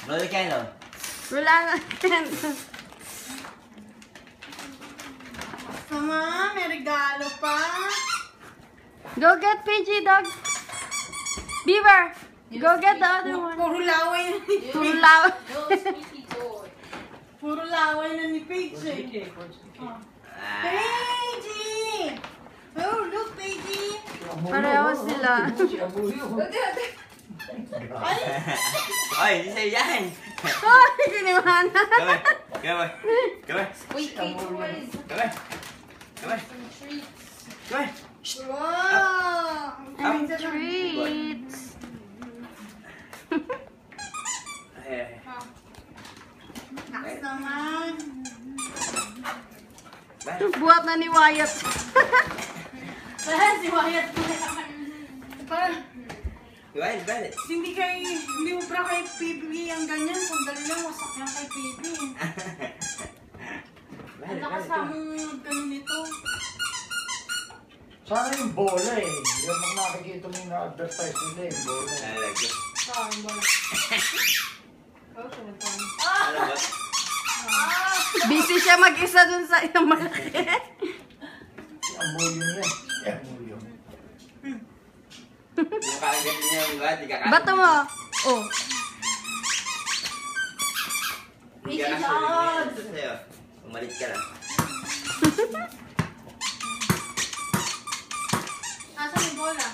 Roll candle. Wala na. Sama, may regalo pa. Go get PG, dog. Beaver, go get the other one. Puro laway na ni Paige. Puro law. Puro laway na ni Paige eh. Oh. Paige! Oh, look, Paige! Pareho sila. Ay! Ay, hindi sa'yo yan. Oh, kinimahan na. Come here. Come here. Squeaky toys. Come here. Come here. Some treats. Come here. Wow! Ay, sarap. Treats. Ay, Naks naman. Buhat na ni Wyatt. Parang si Wyatt. Parang, Balik. hindi mo pra kay Pipi ang ganyan. Sandali lang, wasak lang kay Pipi. Ang lakas mong ganun nito. Sana yung bola eh. Yung mga nakikita mo yung na-advertise nila yung bola. Lalagyan. Saan ba? Oh, sunod pa. Ano ba? Busy siya mag-isa dun sa isang malaki. Amoy yun yan. Amoy yun. Yung kakagat niya yung ba? Di kakagat. Bato mo. Oh. Hindi ka kasunod. Ito sa'yo. Umalit ka lang. Asan yung bola?